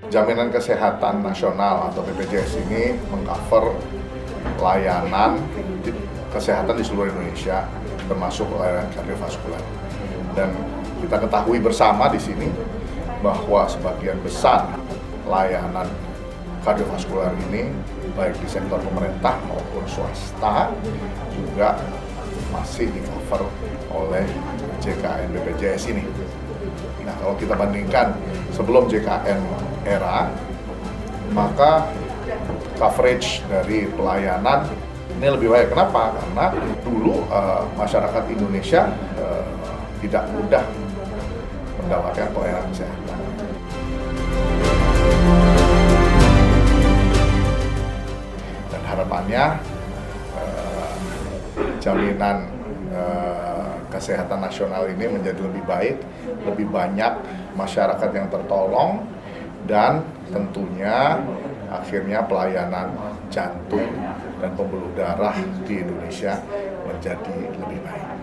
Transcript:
Jaminan Kesehatan Nasional atau BPJS ini mengcover layanan kesehatan di seluruh Indonesia, termasuk layanan kardiovaskular. Dan kita ketahui bersama di sini bahwa sebagian besar layanan kardiovaskular ini, baik di sektor pemerintah maupun swasta, juga masih di-cover oleh JKN BPJS ini. Nah, kalau kita bandingkan sebelum JKN era, maka coverage dari pelayanan ini lebih baik. Kenapa? Karena dulu masyarakat Indonesia tidak mudah mendapatkan pelayanan kesehatan. Dan harapannya jaminan kesehatan nasional ini menjadi lebih baik, lebih banyak masyarakat yang tertolong, dan tentunya akhirnya pelayanan jantung dan pembuluh darah di Indonesia menjadi lebih baik.